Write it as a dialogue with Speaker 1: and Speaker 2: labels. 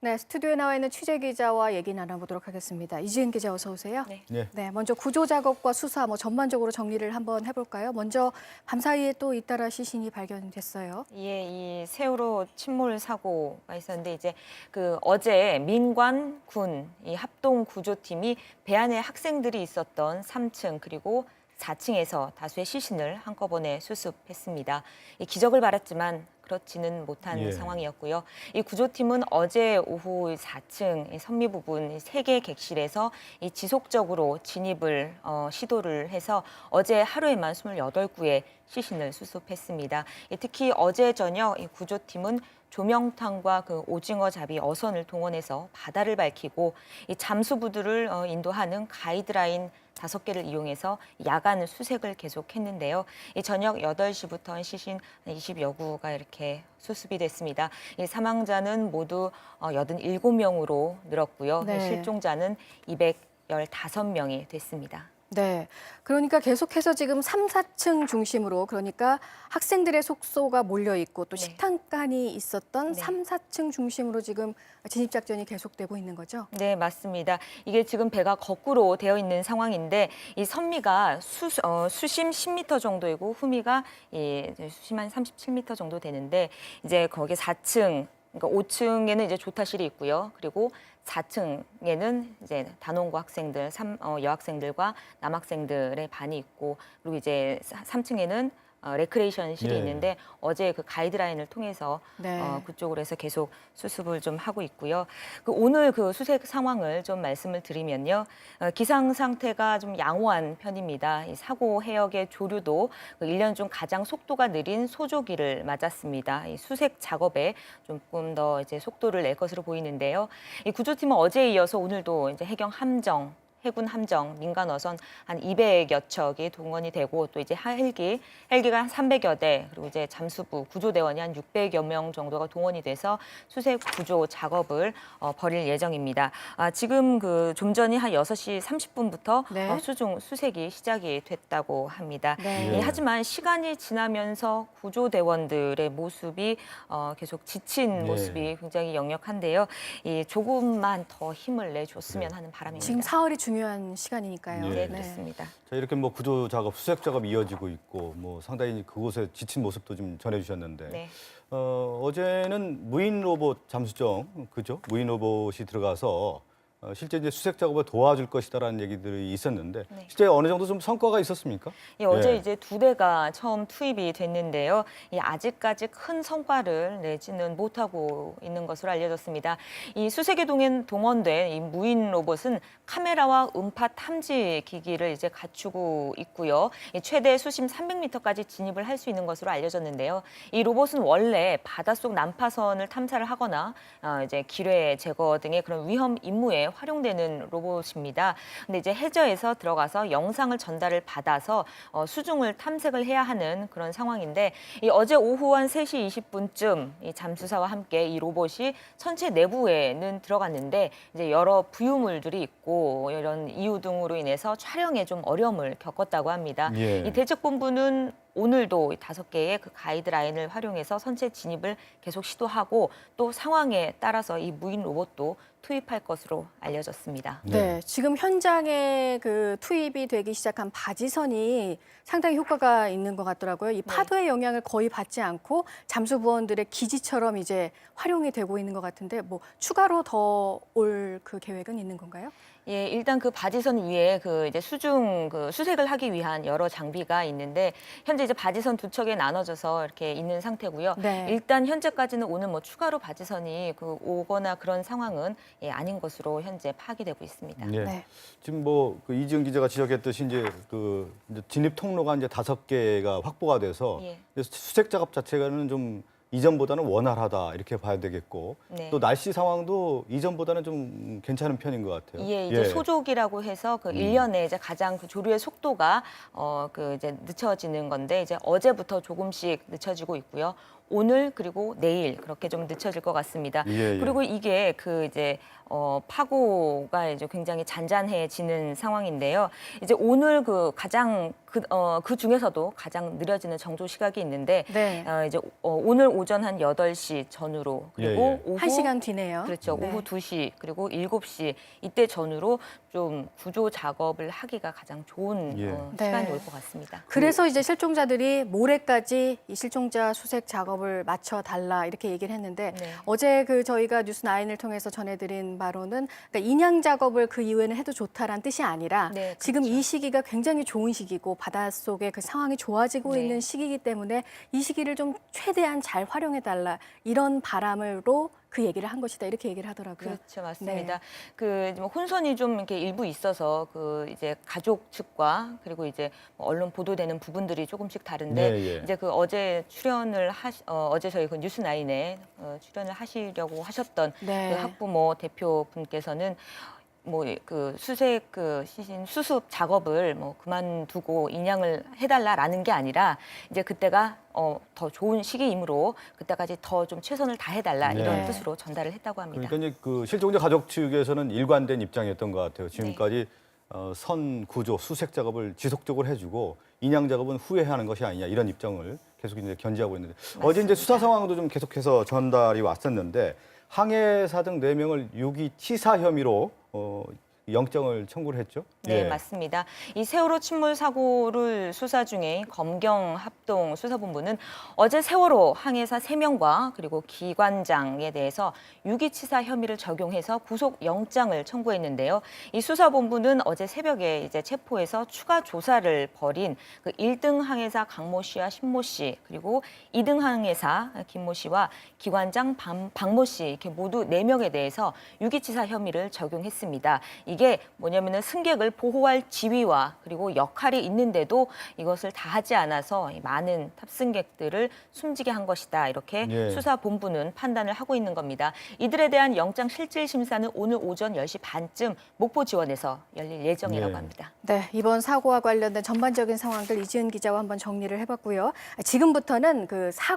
Speaker 1: 네, 스튜디오에 나와 있는 취재 기자와 얘기 나눠보도록 하겠습니다. 이지은 기자 어서 오세요.
Speaker 2: 네.
Speaker 1: 네, 먼저 구조 작업과 수사 전반적으로 정리를 한번 해볼까요? 먼저 밤사이에 또 잇따라 시신이 발견됐어요.
Speaker 2: 이 세월호 침몰 사고가 있었는데 이제 어제 민관 군 이 합동 구조팀이 배 안에 학생들이 있었던 3층 그리고 4층에서 다수의 시신을 한꺼번에 수습했습니다. 이 기적을 바랐지만 그렇지는 못한 상황이었고요. 이 구조팀은 어제 오후 4층 이 선미 부분 3개 객실에서 이 지속적으로 진입을 시도를 해서 어제 하루에만 28구의 시신을 수습했습니다. 특히 어제 저녁 이 구조팀은 조명탄과 오징어 잡이 어선을 동원해서 바다를 밝히고 이 잠수부두를 인도하는 가이드라인 5개를 이용해서 야간 수색을 계속했는데요. 이 저녁 8시부터 시신 20여 구가 이렇게 수습이 됐습니다. 이 사망자는 모두 87명으로 늘었고요.
Speaker 1: 네.
Speaker 2: 실종자는 215명이 됐습니다.
Speaker 1: 네, 그러니까 계속해서 지금 3, 4층 중심으로 그러니까 학생들의 숙소가 몰려 있고 또
Speaker 2: 네.
Speaker 1: 식당간이 있었던
Speaker 2: 네.
Speaker 1: 3, 4층 중심으로 지금 진입 작전이 계속되고 있는 거죠?
Speaker 2: 네, 맞습니다. 이게 지금 배가 거꾸로 되어 있는 상황인데 이 선미가 수심 10m 정도이고 후미가 수심 한 37m 정도 되는데 이제 거기 4층 그러니까 5층에는 이제 조타실이 있고요. 그리고 4층에는 이제 단원고 학생들, 여학생들과 남학생들의 반이 있고 그리고 이제 3층에는 레크레이션실이 있는데 어제 가이드라인을 통해서
Speaker 1: 네.
Speaker 2: 그쪽으로 해서 계속 수습을 좀 하고 있고요. 오늘 수색 상황을 좀 말씀을 드리면요. 기상 상태가 좀 양호한 편입니다. 이 사고 해역의 조류도 1년 중 가장 속도가 느린 소조기를 맞았습니다. 이 수색 작업에 조금 더 이제 속도를 낼 것으로 보이는데요. 이 구조팀은 어제에 이어서 오늘도 이제 해경 함정 해군 함정, 민간 어선 한 200여 척이 동원이 되고 또 이제 헬기가 한 300여 대 그리고 이제 잠수부 구조대원이 한 600여 명 정도가 동원이 돼서 수색 구조 작업을 벌일 예정입니다. 지금 좀 전이 한 6시 30분부터
Speaker 1: 네.
Speaker 2: 수색이 시작이 됐다고 합니다.
Speaker 1: 네.
Speaker 2: 하지만 시간이 지나면서 구조대원들의 모습이 계속 지친 모습이 굉장히 역력한데요. 조금만 더 힘을 내줬으면 하는 바람입니다.
Speaker 1: 지금 사흘이 중요한 시간이니까요.
Speaker 2: 네, 그렇습니다.
Speaker 3: 자, 이렇게 뭐 구조 작업, 수색 작업 이어지고 있고 뭐 상당히 그곳에 지친 모습도 좀 전해주셨는데
Speaker 2: 네.
Speaker 3: 어제는 무인 로봇 잠수정 그죠? 무인 로봇이 들어가서 실제 이제 수색 작업을 도와줄 것이다라는 얘기들이 있었는데
Speaker 2: 네.
Speaker 3: 실제 어느 정도 좀 성과가 있었습니까?
Speaker 2: 어제
Speaker 3: 예.
Speaker 2: 이제 2대가 처음 투입이 됐는데요. 아직까지 큰 성과를 내지는 못하고 있는 것으로 알려졌습니다. 이 수색에 동원된 이 무인 로봇은 카메라와 음파 탐지 기기를 이제 갖추고 있고요. 최대 수심 300m까지 진입을 할 수 있는 것으로 알려졌는데요. 이 로봇은 원래 바닷속 난파선을 탐사를 하거나 이제 기뢰 제거 등의 그런 위험 임무에 활용되는 로봇입니다. 근데 이제 해저에서 들어가서 영상을 전달을 받아서 수중을 탐색을 해야 하는 그런 상황인데 어제 오후 한 3시 20분쯤 이 잠수사와 함께 이 로봇이 선체 내부에는 들어갔는데 이제 여러 부유물들이 있고 이런 이유 등으로 인해서 촬영에 좀 어려움을 겪었다고 합니다.
Speaker 3: 예.
Speaker 2: 이 대책본부는 오늘도 5개의 가이드라인을 활용해서 선체 진입을 계속 시도하고 또 상황에 따라서 이 무인 로봇도 투입할 것으로 알려졌습니다.
Speaker 1: 네, 지금 현장에 투입이 되기 시작한 바지선이 상당히 효과가 있는 것 같더라고요. 이 파도의 영향을 거의 받지 않고 잠수부원들의 기지처럼 이제 활용이 되고 있는 것 같은데 뭐 추가로 더 올 계획은 있는 건가요?
Speaker 2: 일단 바지선 위에 이제 수중 수색을 하기 위한 여러 장비가 있는데 현재 이제 바지선 2척에 나눠져서 이렇게 있는 상태고요.
Speaker 1: 네.
Speaker 2: 일단 현재까지는 오늘 뭐 추가로 바지선이 오거나 그런 상황은 아닌 것으로 현재 파악되고 있습니다.
Speaker 3: 예.
Speaker 1: 네.
Speaker 3: 지금 뭐 이지은 기자가 지적했듯이 이제 이제 진입 통로가 이제 5개가 확보가 돼서
Speaker 2: 예.
Speaker 3: 수색 작업 자체가는 좀 이전보다는 원활하다 이렇게 봐야 되겠고
Speaker 2: 네.
Speaker 3: 또 날씨 상황도 이전보다는 좀 괜찮은 편인 것 같아요.
Speaker 2: 이제 소족이라고 해서 1년에 이제 가장 조류의 속도가 이제 늦춰지는 건데 이제 어제부터 조금씩 늦춰지고 있고요. 오늘 그리고 내일 그렇게 좀 늦춰질 것 같습니다.
Speaker 3: 예, 예.
Speaker 2: 그리고 이게 그 이제 파고가 이제 굉장히 잔잔해지는 상황인데요. 이제 오늘 그 가장 그 중에서도 가장 느려지는 정조 시각이 있는데
Speaker 1: 네.
Speaker 2: 이제 오늘 오전 한 8시 전후로 그리고
Speaker 3: 예, 예.
Speaker 2: 오후
Speaker 1: 1시간 뒤네요.
Speaker 2: 그렇죠.
Speaker 1: 네.
Speaker 2: 오후 2시 그리고 7시 이때 전후로 좀 구조 작업을 하기가 가장 좋은
Speaker 3: 예.
Speaker 2: 시간이
Speaker 1: 네.
Speaker 2: 올 것 같습니다.
Speaker 1: 그래서 이제 실종자들이 모레까지 이 실종자 수색 작업을 마쳐 달라 이렇게 얘기를 했는데
Speaker 2: 네.
Speaker 1: 어제 그 저희가 뉴스9을 통해서 전해드린 바로는 그러니까 인양 작업을 그 이후에는 해도 좋다라는 뜻이 아니라
Speaker 2: 네,
Speaker 1: 지금
Speaker 2: 그렇죠.
Speaker 1: 이 시기가 굉장히 좋은 시기고 바닷속에 그 상황이 좋아지고
Speaker 2: 네.
Speaker 1: 있는 시기이기 때문에 이 시기를 좀 최대한 잘 활용해 달라 이런 바람으로 그 얘기를 한 것이다 이렇게 얘기를 하더라고요.
Speaker 2: 그렇죠, 맞습니다.
Speaker 1: 네.
Speaker 2: 그 혼선이 좀 이렇게 일부 있어서 그 이제 가족 측과 그리고 이제 언론 보도되는 부분들이 조금씩 다른데
Speaker 3: 네, 예.
Speaker 2: 이제 그 어제 출연을 어제 저희 그 뉴스9에 출연을 하시려고 하셨던
Speaker 1: 네.
Speaker 2: 그 학부모 대표분께서는 뭐 그 수색 그 시신 수습 작업을 뭐 그만두고 인양을 해달라라는 게 아니라 이제 그때가 더 좋은 시기이므로 그때까지 더 좀 최선을 다해달라
Speaker 3: 네.
Speaker 2: 이런 뜻으로 전달을 했다고 합니다.
Speaker 3: 그러니까 이제 그 실종자 가족 측에서는 일관된 입장이었던 것 같아요. 지금까지 선 구조 수색 작업을 지속적으로 해주고 인양 작업은 후에 하는 것이 아니냐 이런 입장을 계속 이제 견지하고 있는데 어제 이제 수사 상황도 좀 계속해서 전달이 왔었는데 항해사 등 4명을 유기치사 혐의로 영장을 청구를 했죠.
Speaker 2: 네,
Speaker 3: 예.
Speaker 2: 맞습니다. 이 세월호 침몰 사고를 수사 중인 검경 합동 수사본부는 어제 세월호 항해사 3명과 그리고 기관장에 대해서 유기치사 혐의를 적용해서 구속 영장을 청구했는데요. 이 수사본부는 어제 새벽에 이제 체포해서 추가 조사를 벌인 그 1등 항해사 강모 씨와 신모 씨 그리고 2등 항해사 김모 씨와 기관장 박모 씨 이렇게 모두 4명에 대해서 유기치사 혐의를 적용했습니다. 이게 뭐냐면은 승객을 보호할 지위와 그리고 역할이 있는데도 이것을 다 하지 않아서 많은 탑승객들을 숨지게 한 것이다. 이렇게
Speaker 3: 예.
Speaker 2: 수사본부는 판단을 하고 있는 겁니다. 이들에 대한 영장 실질 심사는 오늘 오전 10시 반쯤 목포 지원에서 열릴 예정이라고
Speaker 3: 예.
Speaker 2: 합니다.
Speaker 1: 네, 이번 사고와 관련된 전반적인 상황들 이지은 기자와 한번 정리를 해봤고요. 지금부터는 그 사고